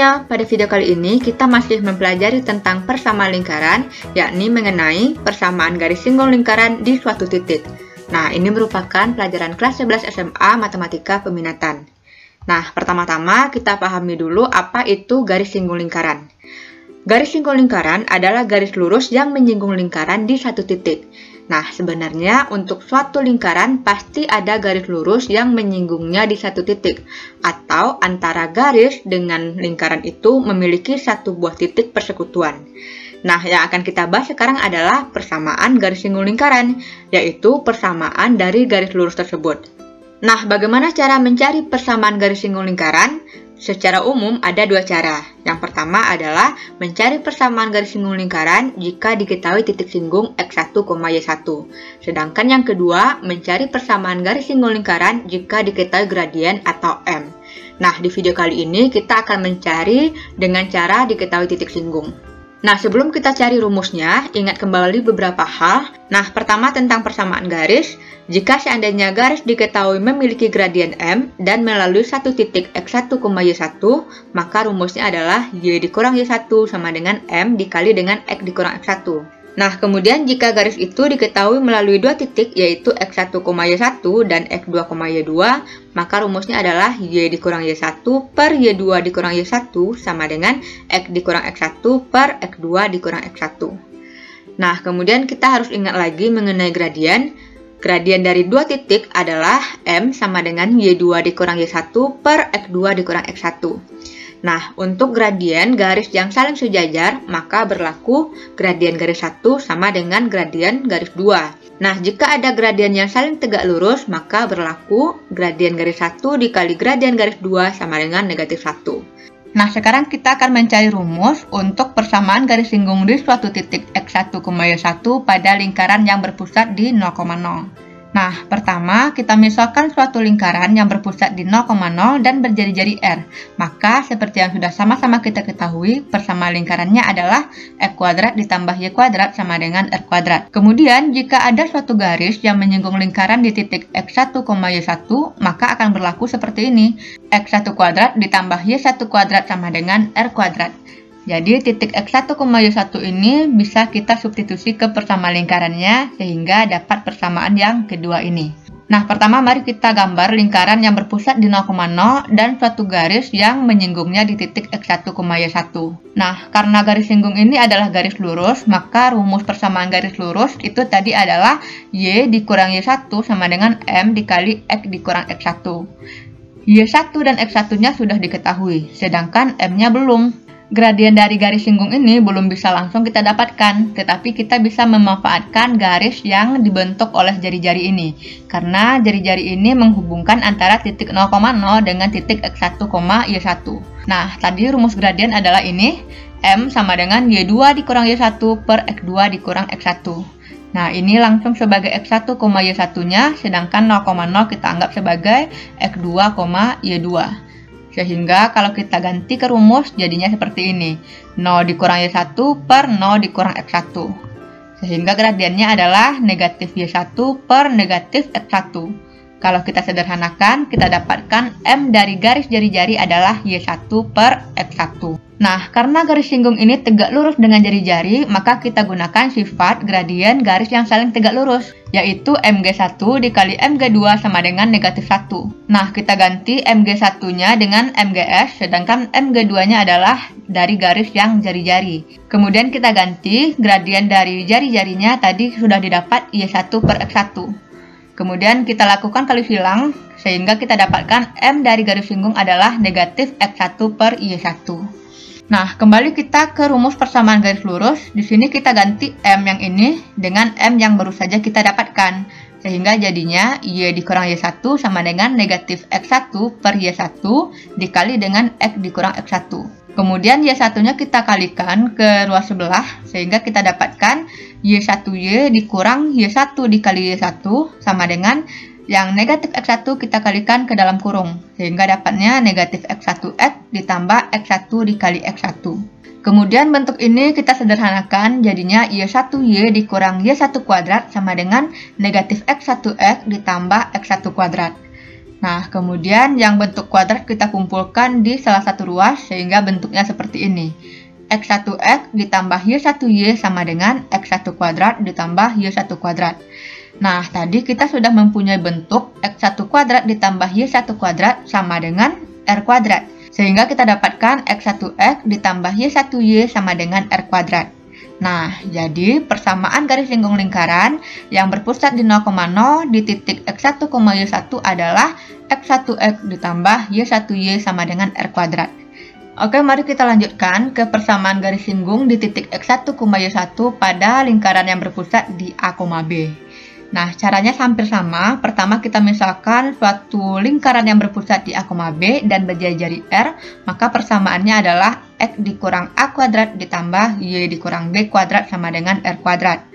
semuanya, pada video kali ini kita masih mempelajari tentang persamaan lingkaran, yakni mengenai persamaan garis singgung lingkaran di suatu titik. Nah, ini merupakan pelajaran kelas 11 SMA Matematika Peminatan. Nah, pertama-tama kita pahami dulu apa itu garis singgung lingkaran. Garis singgung lingkaran adalah garis lurus yang menyinggung lingkaran di satu titik. Nah, sebenarnya untuk suatu lingkaran pasti ada garis lurus yang menyinggungnya di satu titik, atau antara garis dengan lingkaran itu memiliki satu buah titik persekutuan. Nah, yang akan kita bahas sekarang adalah persamaan garis singgung lingkaran, yaitu persamaan dari garis lurus tersebut. Nah, bagaimana cara mencari persamaan garis singgung lingkaran? Secara umum ada dua cara. Yang pertama adalah mencari persamaan garis singgung lingkaran jika diketahui titik singgung x1, y1. Sedangkan yang kedua, mencari persamaan garis singgung lingkaran jika diketahui gradien atau m. Nah, di video kali ini kita akan mencari dengan cara diketahui titik singgung. Nah, sebelum kita cari rumusnya, ingat kembali beberapa hal. Nah, pertama tentang persamaan garis. Jika seandainya garis diketahui memiliki gradien M dan melalui satu titik x1, y1, maka rumusnya adalah y dikurang y1 sama dengan M dikali dengan x dikurang x1. Nah, kemudian jika garis itu diketahui melalui dua titik yaitu x1, y1 dan x2, y2, maka rumusnya adalah y dikurang y1 per y2 dikurang y1 sama dengan x dikurang x1 per x2 dikurang x1. Nah, kemudian kita harus ingat lagi mengenai gradien. Gradien dari dua titik adalah M sama dengan Y2 dikurang Y1 per X2 dikurang X1. Nah, untuk gradien garis yang saling sejajar, maka berlaku gradien garis 1 sama dengan gradien garis 2. Nah, jika ada gradien yang saling tegak lurus, maka berlaku gradien garis 1 dikali gradien garis 2 sama dengan negatif 1. Nah, sekarang kita akan mencari rumus untuk persamaan garis singgung di suatu titik x1, y1 pada lingkaran yang berpusat di 0,0. Nah, pertama kita misalkan suatu lingkaran yang berpusat di 0,0 dan berjari-jari R. Maka, seperti yang sudah sama-sama kita ketahui, persamaan lingkarannya adalah x kuadrat ditambah y kuadrat sama dengan r kuadrat. Kemudian, jika ada suatu garis yang menyinggung lingkaran di titik x1, y1, maka akan berlaku seperti ini. x1 kuadrat ditambah y1 kuadrat sama dengan r kuadrat. Jadi titik x1, y1 ini bisa kita substitusi ke persamaan lingkarannya sehingga dapat persamaan yang kedua ini. Nah, pertama mari kita gambar lingkaran yang berpusat di 0,0 dan suatu garis yang menyinggungnya di titik x1, y1. Nah, karena garis singgung ini adalah garis lurus, maka rumus persamaan garis lurus itu tadi adalah y dikurang y1 sama dengan m dikali x dikurang x1. y1 dan x1-nya sudah diketahui, sedangkan m-nya belum. Gradien dari garis singgung ini belum bisa langsung kita dapatkan, tetapi kita bisa memanfaatkan garis yang dibentuk oleh jari-jari ini. Karena jari-jari ini menghubungkan antara titik 0,0 dengan titik x1, y1. Nah, tadi rumus gradien adalah ini, M sama dengan y2 dikurang y1 per x2 dikurang x1. Nah, ini langsung sebagai x1, y1-nya, sedangkan 0,0 kita anggap sebagai x2, y2. Sehingga kalau kita ganti ke rumus jadinya seperti ini. 0 dikurang y1 per 0 dikurang x1. Sehingga gradiennya adalah negatif y1 per negatif x1. Kalau kita sederhanakan, kita dapatkan M dari garis jari-jari adalah y1 per x1. Nah, karena garis singgung ini tegak lurus dengan jari-jari, maka kita gunakan sifat gradien garis yang saling tegak lurus, yaitu mg1 dikali mg2 sama dengan negatif 1. Nah, kita ganti mg1-nya dengan mgs, sedangkan mg2-nya adalah dari garis yang jari-jari. Kemudian kita ganti gradien dari jari-jarinya tadi sudah didapat y1 per x1. Kemudian kita lakukan kali silang, sehingga kita dapatkan M dari garis singgung adalah negatif x1 per y1. Nah, kembali kita ke rumus persamaan garis lurus. Di sini kita ganti M yang ini dengan M yang baru saja kita dapatkan. Sehingga jadinya Y dikurang Y1 sama dengan negatif X1 per Y1 dikali dengan X dikurang X1. Kemudian Y1-nya kita kalikan ke ruas sebelah, sehingga kita dapatkan Y1Y dikurang Y1 dikali Y1 sama dengan yang negatif X1 kita kalikan ke dalam kurung, sehingga dapatnya negatif X1X ditambah X1 dikali X1. Kemudian bentuk ini kita sederhanakan, jadinya Y1Y dikurang Y1 kuadrat sama dengan negatif X1X ditambah X1 kuadrat. Nah, kemudian yang bentuk kuadrat kita kumpulkan di salah satu ruas sehingga bentuknya seperti ini. X1X ditambah Y1Y sama dengan X1 kuadrat ditambah Y1 kuadrat. Nah, tadi kita sudah mempunyai bentuk X1 kuadrat ditambah Y1 kuadrat sama dengan R kuadrat. Sehingga kita dapatkan X1X ditambah Y1Y sama dengan R kuadrat. Nah, jadi persamaan garis singgung lingkaran yang berpusat di 0,0 di titik X1, Y1 adalah X1X ditambah Y1Y sama dengan R kuadrat. Oke, mari kita lanjutkan ke persamaan garis singgung di titik X1, Y1 pada lingkaran yang berpusat di A, B. Nah, caranya hampir sama. Pertama kita misalkan suatu lingkaran yang berpusat di A, B dan berjari-jari R, maka persamaannya adalah X dikurang A kuadrat ditambah Y dikurang B kuadrat sama dengan R kuadrat.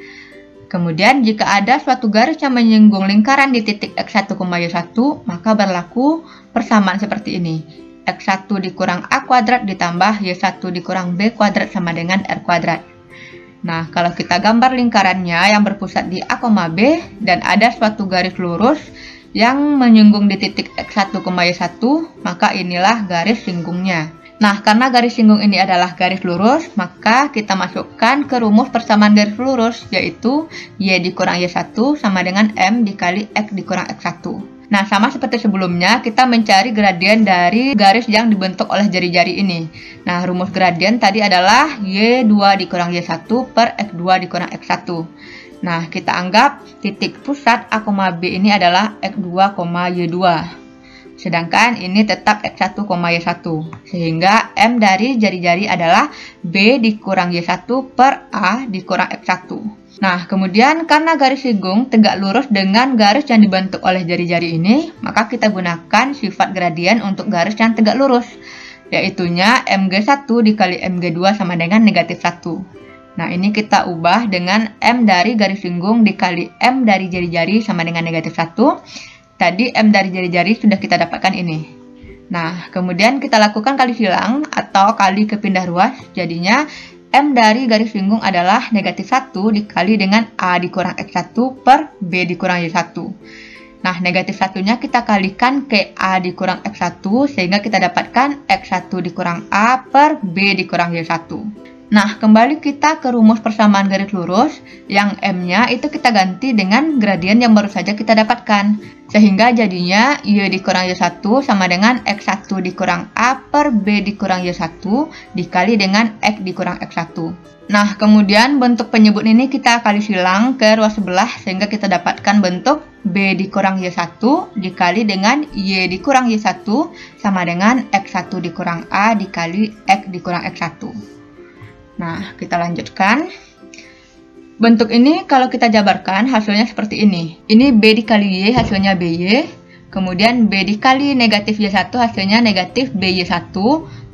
Kemudian jika ada suatu garis yang menyinggung lingkaran di titik X1, Y1, maka berlaku persamaan seperti ini. X1 dikurang A kuadrat ditambah Y1 dikurang B kuadrat sama dengan R kuadrat. Nah, kalau kita gambar lingkarannya yang berpusat di A, B dan ada suatu garis lurus yang menyinggung di titik X1, Y1, maka inilah garis singgungnya. Nah, karena garis singgung ini adalah garis lurus, maka kita masukkan ke rumus persamaan garis lurus, yaitu Y dikurang Y1 sama dengan M dikali X dikurang X1. Nah, sama seperti sebelumnya, kita mencari gradien dari garis yang dibentuk oleh jari-jari ini. Nah, rumus gradien tadi adalah Y2 dikurang Y1 per X2 dikurang X1. Nah, kita anggap titik pusat A, B ini adalah X2, Y2. Sedangkan ini tetap X1, Y1. Sehingga M dari jari-jari adalah B dikurang Y1 per A dikurang X1. Nah, kemudian karena garis singgung tegak lurus dengan garis yang dibentuk oleh jari-jari ini, maka kita gunakan sifat gradien untuk garis yang tegak lurus, yaitunya MG1 dikali MG2 sama dengan negatif 1. Nah, ini kita ubah dengan M dari garis singgung dikali M dari jari-jari sama dengan negatif 1. Tadi M dari jari-jari sudah kita dapatkan ini. Nah, kemudian kita lakukan kali silang atau kali kepindah ruas, jadinya M dari garis singgung adalah negatif 1 dikali dengan A dikurang X1 per B dikurang Y1. Nah, negatif 1-nya kita kalikan ke A dikurang X1 sehingga kita dapatkan X1 dikurang A per B dikurang Y1. Nah, kembali kita ke rumus persamaan garis lurus, yang M-nya itu kita ganti dengan gradien yang baru saja kita dapatkan. Sehingga jadinya Y dikurang Y1 sama dengan X1 dikurang A per B dikurang Y1 dikali dengan X dikurang X1. Nah, kemudian bentuk penyebut ini kita kali silang ke ruas sebelah sehingga kita dapatkan bentuk B dikurang Y1 dikali dengan Y dikurang Y1 sama dengan X1 dikurang A dikali X dikurang X1. Nah, kita lanjutkan. Bentuk ini kalau kita jabarkan hasilnya seperti ini. Ini B dikali Y hasilnya BY. Kemudian B dikali negatif Y1 hasilnya negatif BY1.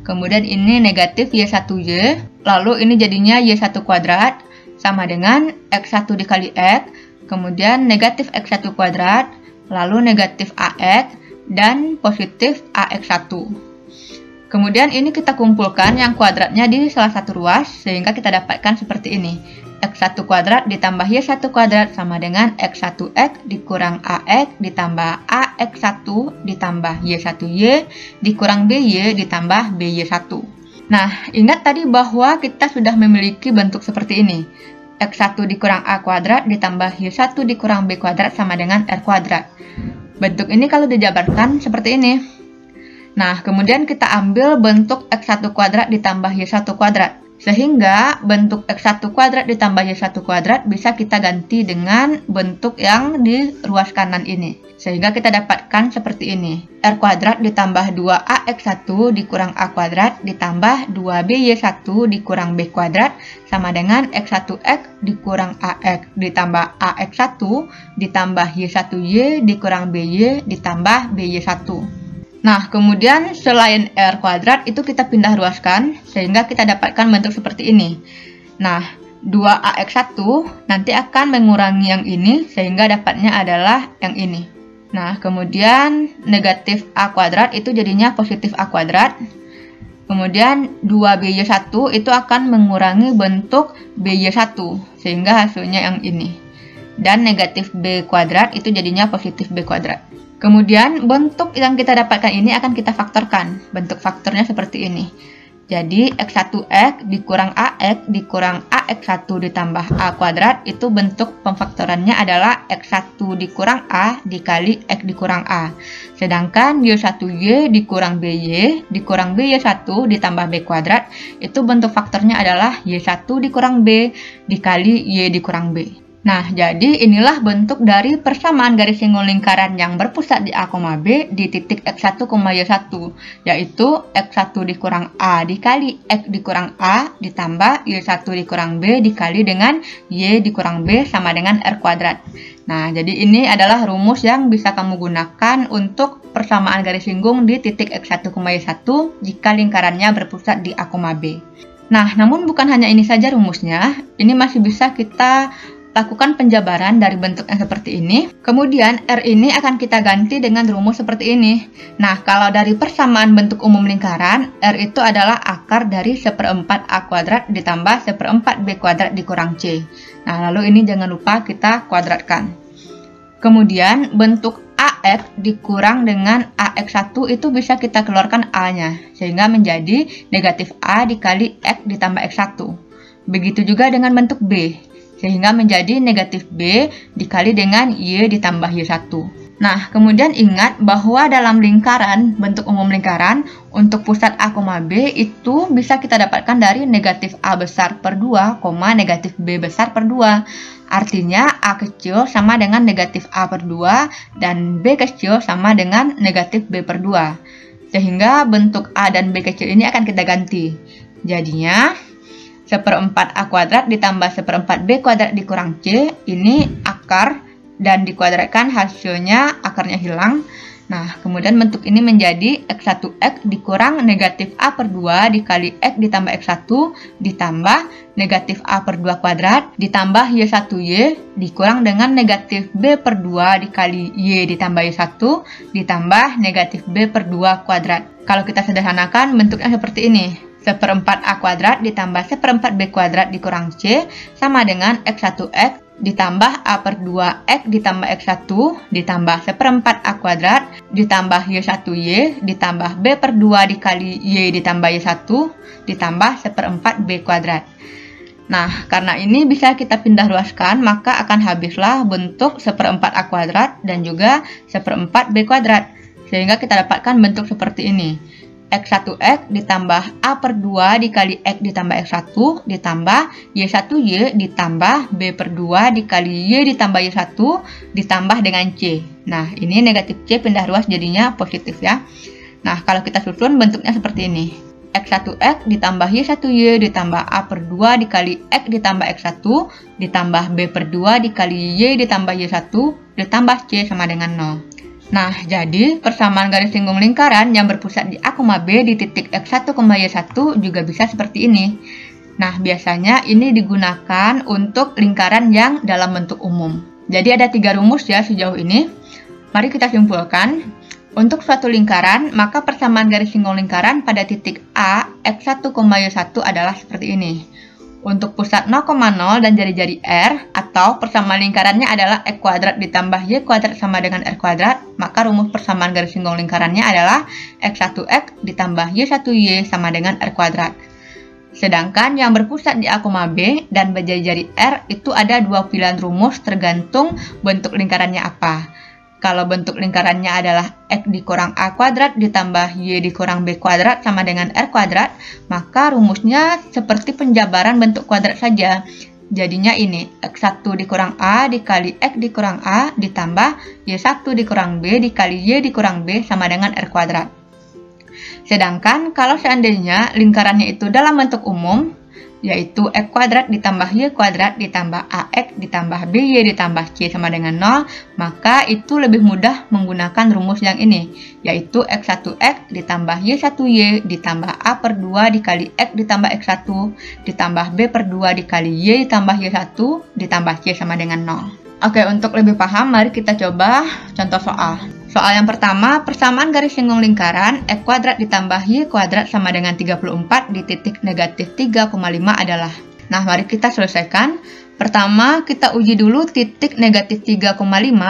Kemudian ini negatif Y1Y. Lalu ini jadinya Y1 kuadrat sama dengan X1 dikali X. Kemudian negatif X1 kuadrat. Lalu negatif AX dan positif AX1. Kemudian ini kita kumpulkan yang kuadratnya di salah satu ruas sehingga kita dapatkan seperti ini. X1 kuadrat ditambah Y1 kuadrat sama dengan X1X dikurang AX ditambah AX1 ditambah Y1Y dikurang BY ditambah BY1. Nah, ingat tadi bahwa kita sudah memiliki bentuk seperti ini. X1 dikurang A kuadrat ditambah Y1 dikurang B kuadrat sama dengan R kuadrat. Bentuk ini kalau dijabarkan seperti ini. Nah, kemudian kita ambil bentuk X1 kuadrat ditambah Y1 kuadrat. Sehingga bentuk X1 kuadrat ditambah Y1 kuadrat bisa kita ganti dengan bentuk yang di ruas kanan ini. Sehingga kita dapatkan seperti ini. R kuadrat ditambah 2AX1 dikurang A kuadrat ditambah 2BY1 dikurang B kuadrat sama dengan X1X dikurang AX ditambah AX1 ditambah Y1Y dikurang BY ditambah BY1. Nah, kemudian selain R kuadrat itu kita pindah ruaskan sehingga kita dapatkan bentuk seperti ini. Nah, 2AX1 nanti akan mengurangi yang ini sehingga dapatnya adalah yang ini. Nah, kemudian negatif A kuadrat itu jadinya positif A kuadrat. Kemudian 2BY1 itu akan mengurangi bentuk BY1 sehingga hasilnya yang ini. Dan negatif B kuadrat itu jadinya positif B kuadrat. Kemudian bentuk yang kita dapatkan ini akan kita faktorkan. Bentuk faktornya seperti ini. Jadi X1X dikurang AX dikurang AX1 ditambah A kuadrat, itu bentuk pemfaktorannya adalah X1 dikurang A dikali X dikurang A. Sedangkan Y1Y dikurang BY dikurang BY1 ditambah B kuadrat, itu bentuk faktornya adalah Y1 dikurang B dikali Y dikurang B. Nah, jadi inilah bentuk dari persamaan garis singgul lingkaran yang berpusat di A, B di titik X1, Y1, yaitu X1 dikurang A dikali X dikurang A ditambah Y1 dikurang B dikali dengan Y dikurang B sama dengan R kuadrat. Nah, jadi ini adalah rumus yang bisa kamu gunakan untuk persamaan garis singgung di titik X1, Y1 jika lingkarannya berpusat di A, B. Nah, namun bukan hanya ini saja rumusnya, ini masih bisa kita lakukan penjabaran dari bentuk yang seperti ini. Kemudian R ini akan kita ganti dengan rumus seperti ini. Nah, kalau dari persamaan bentuk umum lingkaran, R itu adalah akar dari 1/4 A kuadrat ditambah 1/4 B kuadrat dikurang C. Nah, lalu ini jangan lupa kita kuadratkan. Kemudian bentuk AX dikurang dengan AX1 itu bisa kita keluarkan A-nya, sehingga menjadi negatif A dikali X ditambah X1. Begitu juga dengan bentuk B, sehingga menjadi negatif B dikali dengan Y ditambah Y1. Nah, kemudian ingat bahwa dalam lingkaran, bentuk umum lingkaran, untuk pusat A, B itu bisa kita dapatkan dari negatif A besar per 2, negatif B besar per 2. Artinya A kecil sama dengan negatif A per 2, dan B kecil sama dengan negatif B per 2. Sehingga bentuk A dan B kecil ini akan kita ganti. Jadinya 1/4 A kuadrat ditambah 1/4 B kuadrat dikurang C, ini akar, dan dikuadratkan hasilnya akarnya hilang. Nah, kemudian bentuk ini menjadi X1X dikurang negatif A per 2 dikali X ditambah X1 ditambah negatif A per 2 kuadrat ditambah Y1Y dikurang dengan negatif B per 2 dikali Y ditambah Y1 ditambah negatif B per 2 kuadrat. Kalau kita sederhanakan, bentuknya seperti ini. 1/4 A kuadrat ditambah 1/4 B kuadrat dikurang C sama dengan X1X ditambah A per 2X ditambah X1 ditambah 1/4 A kuadrat ditambah Y1Y ditambah B per 2 dikali Y ditambah Y1 ditambah 1/4 B kuadrat. Nah, karena ini bisa kita pindah ruaskan, maka akan habislah bentuk 1/4 A kuadrat dan juga 1/4 B kuadrat. Sehingga kita dapatkan bentuk seperti ini. X1X ditambah A per 2 dikali X ditambah X1 ditambah Y1Y ditambah B per 2 dikali Y ditambah Y1 ditambah dengan C. Nah, ini negatif C pindah ruas jadinya positif ya. Nah, kalau kita susun bentuknya seperti ini. X1X ditambah Y1Y ditambah A per 2 dikali X ditambah X1 ditambah B per 2 dikali Y ditambah Y1 ditambah C sama dengan 0. Nah, jadi persamaan garis singgung lingkaran yang berpusat di A, B di titik X1, Y1 juga bisa seperti ini. Nah, biasanya ini digunakan untuk lingkaran yang dalam bentuk umum. Jadi ada 3 rumus ya sejauh ini. Mari kita simpulkan. Untuk suatu lingkaran, maka persamaan garis singgung lingkaran pada titik A, X1, Y1 adalah seperti ini. Untuk pusat 0,0 dan jari-jari R, atau persamaan lingkarannya adalah X kuadrat ditambah Y kuadrat sama dengan R kuadrat, maka rumus persamaan garis singgung lingkarannya adalah X1X ditambah Y1Y sama dengan R kuadrat. Sedangkan yang berpusat di A, B dan berjari-jari R itu ada 2 pilihan rumus tergantung bentuk lingkarannya apa. Kalau bentuk lingkarannya adalah X dikurang A kuadrat ditambah Y dikurang B kuadrat sama dengan R kuadrat, maka rumusnya seperti penjabaran bentuk kuadrat saja. Jadinya ini, X1 dikurang A dikali X dikurang A ditambah Y1 dikurang B dikali Y dikurang B sama dengan R kuadrat. Sedangkan kalau seandainya lingkarannya itu dalam bentuk umum, yaitu X kuadrat ditambah Y kuadrat ditambah AX ditambah BY ditambah C sama dengan 0, maka itu lebih mudah menggunakan rumus yang ini, yaitu X1X ditambah Y1Y ditambah A per 2 dikali X ditambah X1 ditambah B per 2 dikali Y ditambah Y1 ditambah C sama dengan 0. Oke, untuk lebih paham, mari kita coba contoh soal. Soal yang pertama, persamaan garis singgung lingkaran X kuadrat ditambah Y kuadrat sama dengan 34 di titik negatif 3,5 adalah. Nah, mari kita selesaikan. Pertama, kita uji dulu titik negatif 3,5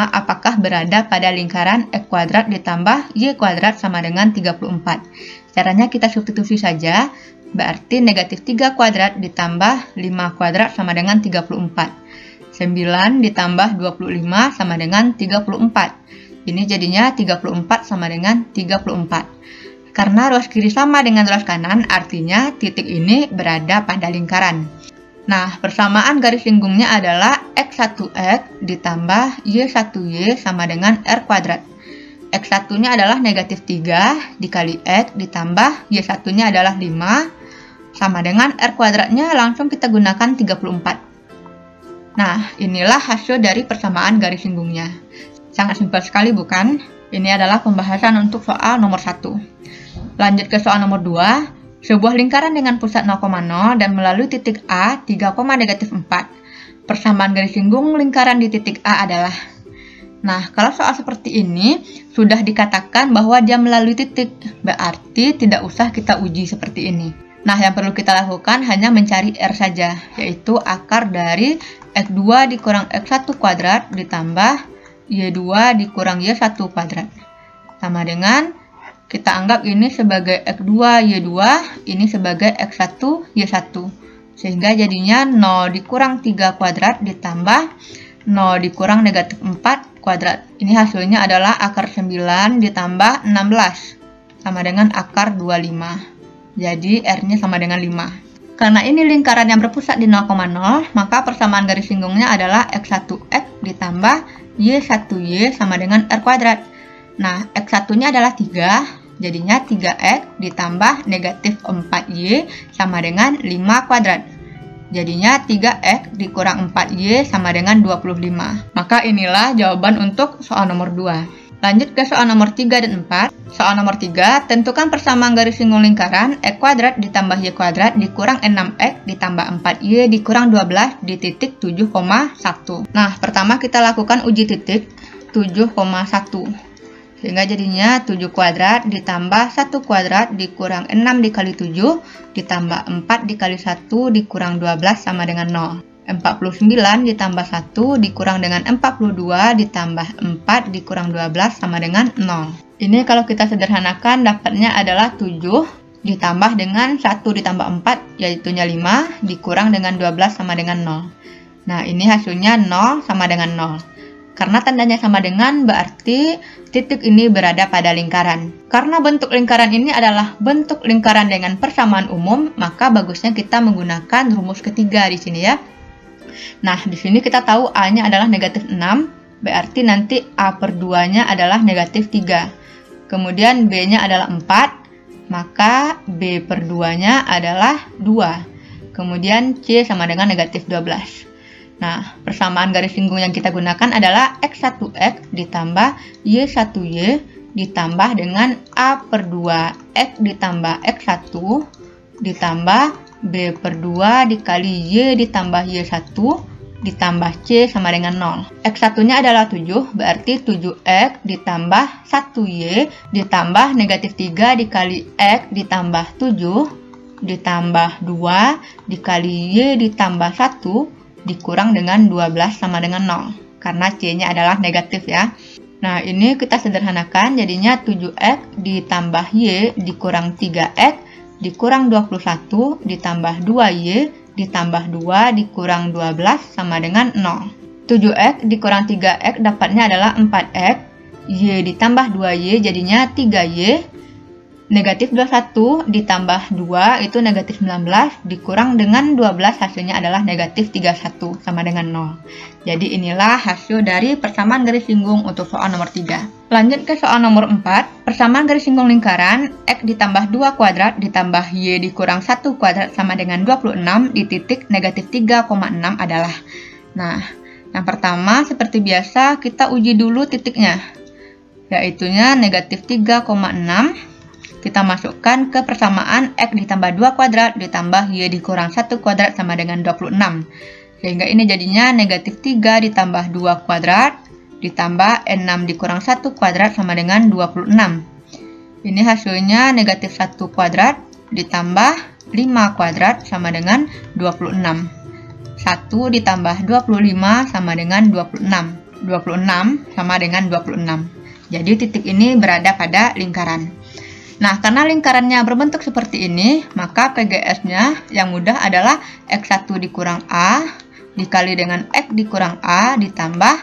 apakah berada pada lingkaran X kuadrat ditambah Y kuadrat sama dengan 34. Caranya kita substitusi saja, berarti negatif 3 kuadrat ditambah 5 kuadrat sama dengan 34. 9 ditambah 25 sama dengan 34. Ini jadinya 34 sama dengan 34. Karena ruas kiri sama dengan ruas kanan, artinya titik ini berada pada lingkaran. Nah, persamaan garis singgungnya adalah X1X ditambah Y1Y sama dengan R kuadrat. X1-nya adalah negatif 3 dikali X ditambah Y1-nya adalah 5 sama dengan R kuadratnya langsung kita gunakan 34. Nah, inilah hasil dari persamaan garis singgungnya. Sangat simpel sekali bukan? Ini adalah pembahasan untuk soal nomor 1. Lanjut ke soal nomor 2. Sebuah lingkaran dengan pusat 0,0 dan melalui titik A 3, negatif 4. Persamaan garis singgung lingkaran di titik A adalah. Nah, kalau soal seperti ini sudah dikatakan bahwa dia melalui titik, berarti tidak usah kita uji seperti ini. Nah, yang perlu kita lakukan hanya mencari R saja, yaitu akar dari X2 dikurang X1 kuadrat ditambah Y2 dikurang Y1 kuadrat. Sama dengan kita anggap ini sebagai X2 Y2, ini sebagai X1 Y1. Sehingga jadinya 0 dikurang 3 kuadrat ditambah 0 dikurang negatif 4 kuadrat. Ini hasilnya adalah akar 9 ditambah 16. Sama dengan akar 25. Jadi R-nya sama dengan 5. Karena ini lingkaran yang berpusat di 0,0, maka persamaan garis singgungnya adalah X1X ditambah Y1Y sama dengan R kuadrat. Nah, X1-nya adalah 3, jadinya 3X ditambah negatif 4Y sama dengan 5 kuadrat. Jadinya 3X dikurang 4Y sama dengan 25. Maka inilah jawaban untuk soal nomor 2. Lanjut ke soal nomor 3 dan 4. Soal nomor 3, tentukan persamaan garis singgung lingkaran X kuadrat ditambah Y kuadrat dikurang 6X ditambah 4Y dikurang 12 di titik 7,1. Nah, pertama kita lakukan uji titik 7,1. Sehingga jadinya 7 kuadrat ditambah 1 kuadrat dikurang 6 dikali 7 ditambah 4 dikali 1 dikurang 12 sama dengan 0. 49 ditambah 1 dikurang dengan 42 ditambah 4 dikurang 12 sama dengan 0. Ini kalau kita sederhanakan dapatnya adalah 7 ditambah dengan 1 ditambah 4 yaitunya 5 dikurang dengan 12 sama dengan 0. Nah, ini hasilnya 0 sama dengan 0. Karena tandanya sama dengan, berarti titik ini berada pada lingkaran. Karena bentuk lingkaran ini adalah bentuk lingkaran dengan persamaan umum, maka bagusnya kita menggunakan rumus ketiga di sini ya. Nah, di sini kita tahu A-nya adalah negatif 6, berarti nanti A per 2-nya adalah negatif 3. Kemudian B-nya adalah 4, maka B per 2-nya adalah 2. Kemudian C sama dengan negatif 12. Nah, persamaan garis singgung yang kita gunakan adalah X1X ditambah Y1Y ditambah dengan A per 2X ditambah X1 ditambah B per 2 dikali Y ditambah Y1 ditambah C sama dengan 0. X1-nya adalah 7, berarti 7X ditambah 1Y ditambah negatif 3 dikali X ditambah 7 ditambah 2 dikali Y ditambah 1 dikurang dengan 12 sama dengan 0. Karena C-nya adalah negatif ya. Nah, ini kita sederhanakan jadinya 7X ditambah Y dikurang 3X dikurang 21 ditambah 2Y ditambah 2 dikurang 12 sama dengan 0. 7X dikurang 3X dapatnya adalah 4X. Y ditambah 2Y jadinya 3Y. Negatif 21 ditambah 2 itu negatif 19 dikurang dengan 12 hasilnya adalah negatif 31 sama dengan 0. Jadi inilah hasil dari persamaan garis singgung untuk soal nomor 3. Lanjut ke soal nomor 4. Persamaan garis singgung lingkaran X ditambah 2 kuadrat ditambah Y dikurang 1 kuadrat sama dengan 26 di titik negatif 3,6 adalah. Nah, yang pertama seperti biasa kita uji dulu titiknya. Yaitunya negatif 3,6. Kita masukkan ke persamaan X ditambah 2 kuadrat ditambah Y dikurang 1 kuadrat sama dengan 26. Sehingga ini jadinya negatif 3 ditambah 2 kuadrat ditambah 6 dikurang 1 kuadrat sama dengan 26. Ini hasilnya negatif 1 kuadrat ditambah 5 kuadrat sama dengan 26. 1 ditambah 25 sama dengan 26. 26 sama dengan 26. Jadi titik ini berada pada lingkaran. Nah, karena lingkarannya berbentuk seperti ini, maka PGS-nya yang mudah adalah X1 dikurang A dikali dengan X dikurang A ditambah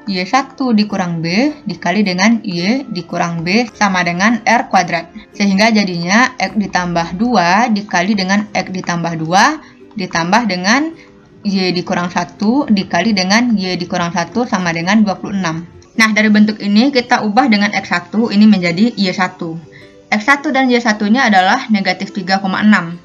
Y1 dikurang B dikali dengan Y dikurang B sama dengan R kuadrat. Sehingga jadinya X ditambah 2 dikali dengan X ditambah 2 ditambah dengan Y dikurang 1 dikali dengan Y dikurang 1 sama dengan 26. Nah, dari bentuk ini kita ubah dengan X1 ini menjadi Y1. X1 dan Y1-nya adalah negatif 3,6.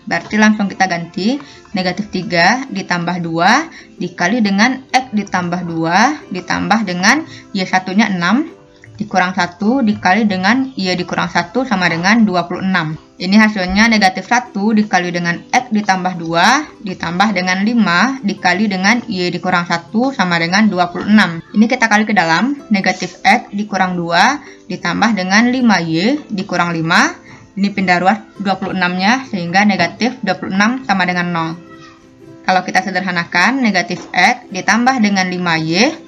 Berarti langsung kita ganti negatif 3 ditambah 2 dikali dengan X ditambah 2 ditambah dengan Y1-nya 6 dikurang 1 dikali dengan Y dikurang 1 sama dengan 26. Ini hasilnya negatif 1 dikali dengan X ditambah 2 ditambah dengan 5 dikali dengan Y dikurang 1 sama dengan 26. Ini kita kali ke dalam, negatif X dikurang 2 ditambah dengan 5Y dikurang 5. Ini pindah ruas 26-nya sehingga negatif 26 sama dengan 0. Kalau kita sederhanakan, negatif X ditambah dengan 5Y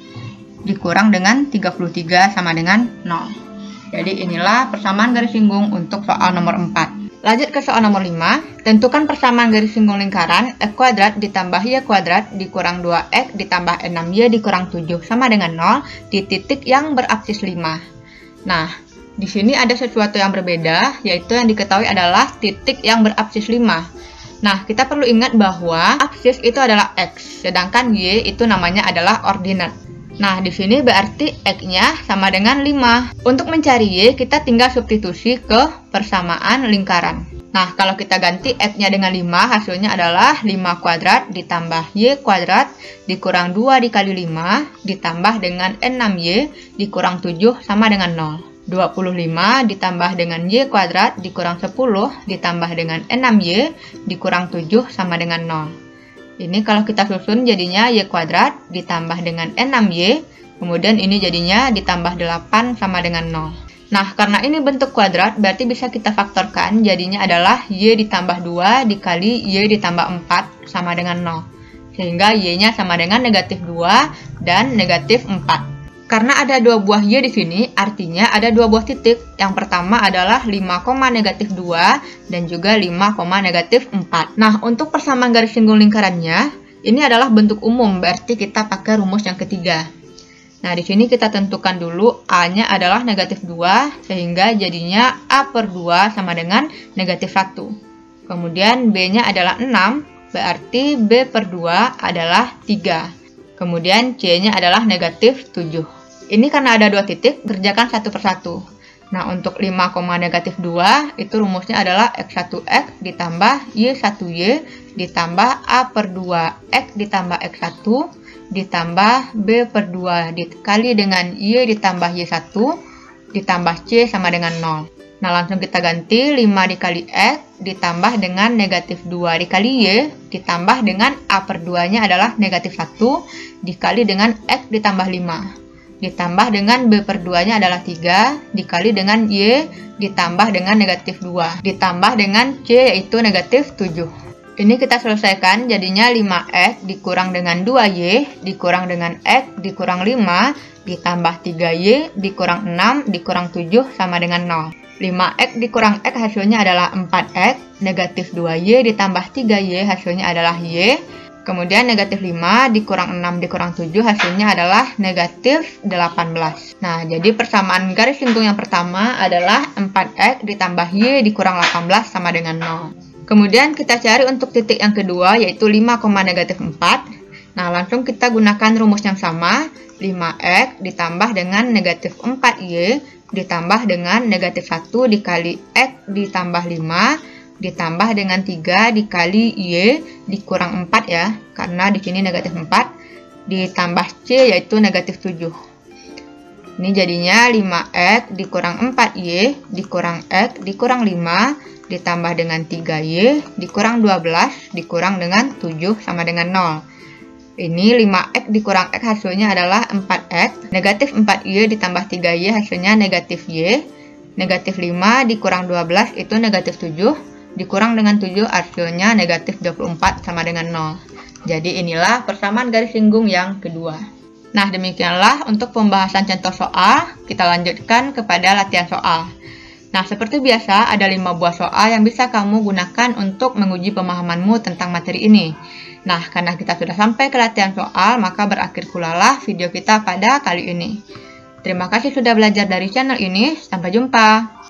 dikurang dengan 33 sama dengan 0. Jadi inilah persamaan garis singgung untuk soal nomor 4. Lanjut ke soal nomor 5. Tentukan persamaan garis singgung lingkaran X kuadrat ditambah Y kuadrat dikurang 2X ditambah 6Y dikurang 7 sama dengan 0 di titik yang berapsis 5. Nah, di sini ada sesuatu yang berbeda, yaitu yang diketahui adalah titik yang berapsis 5. Nah, kita perlu ingat bahwa apsis itu adalah X, sedangkan Y itu namanya adalah ordinat. Nah, di sini berarti X-nya sama dengan 5. Untuk mencari Y, kita tinggal substitusi ke persamaan lingkaran. Nah, kalau kita ganti X-nya dengan 5, hasilnya adalah 5 kuadrat ditambah Y kuadrat dikurang 2 dikali 5 ditambah dengan 6Y dikurang 7 sama dengan 0. 25 ditambah dengan Y kuadrat dikurang 10 ditambah dengan 6Y dikurang 7 sama dengan 0. Ini kalau kita susun jadinya Y kuadrat ditambah dengan 6Y, kemudian ini jadinya ditambah 8 sama dengan 0. Nah, karena ini bentuk kuadrat, berarti bisa kita faktorkan, jadinya adalah Y ditambah 2 dikali Y ditambah 4 sama dengan 0. Sehingga Y-nya sama dengan negatif 2 dan negatif 4. Karena ada dua buah Y di sini, artinya ada dua buah titik. Yang pertama adalah 5, negatif 2 dan juga 5, negatif 4. Nah, untuk persamaan garis singgung lingkarannya, ini adalah bentuk umum, berarti kita pakai rumus yang ketiga. Nah, di sini kita tentukan dulu A-nya adalah negatif 2, sehingga jadinya A per 2 sama dengan negatif 1. Kemudian B-nya adalah 6, berarti B per 2 adalah 3. Kemudian C-nya adalah negatif 7. Ini karena ada dua titik, kerjakan satu persatu. Nah, untuk 5, negatif 2, itu rumusnya adalah X1X ditambah Y1Y ditambah A per 2X ditambah X1 ditambah B per 2 dikali dengan Y ditambah Y1 ditambah C sama dengan 0. Nah, langsung kita ganti 5 dikali X ditambah dengan negatif 2 dikali Y ditambah dengan A per 2-nya adalah negatif 1 dikali dengan X ditambah 5. Ditambah dengan B per 2-nya adalah 3 dikali dengan Y ditambah dengan negatif 2 ditambah dengan C yaitu negatif 7. Ini kita selesaikan jadinya 5X dikurang dengan 2Y dikurang dengan X dikurang 5 ditambah 3Y dikurang 6 dikurang 7 sama dengan 0. 5X dikurang X hasilnya adalah 4X, negatif 2Y ditambah 3Y hasilnya adalah Y. Kemudian negatif 5 dikurang 6 dikurang 7 hasilnya adalah negatif 18. Nah, jadi persamaan garis singgung yang pertama adalah 4X ditambah Y dikurang 18 sama dengan 0. Kemudian kita cari untuk titik yang kedua yaitu 5, negatif 4. Nah, langsung kita gunakan rumus yang sama. 5X ditambah dengan negatif 4Y ditambah dengan negatif 1 dikali X ditambah 5 ditambah dengan 3 dikali Y dikurang 4 ya, karena di sini negatif 4 ditambah C yaitu negatif 7. Ini jadinya 5X dikurang 4Y dikurang X dikurang 5 ditambah dengan 3Y dikurang 12 dikurang dengan 7 sama dengan 0. Ini 5X dikurang X hasilnya adalah 4X, negatif 4Y ditambah 3Y hasilnya negatif Y, negatif 5 dikurang 12 itu negatif 7, dikurang dengan 7 hasilnya negatif 24 sama dengan 0. Jadi inilah persamaan garis singgung yang kedua. Nah, demikianlah untuk pembahasan contoh soal. Kita lanjutkan kepada latihan soal. Nah, seperti biasa ada 5 buah soal yang bisa kamu gunakan untuk menguji pemahamanmu tentang materi ini. Nah, karena kita sudah sampai ke latihan soal, maka berakhir pula lah video kita pada kali ini. Terima kasih sudah belajar dari channel ini. Sampai jumpa.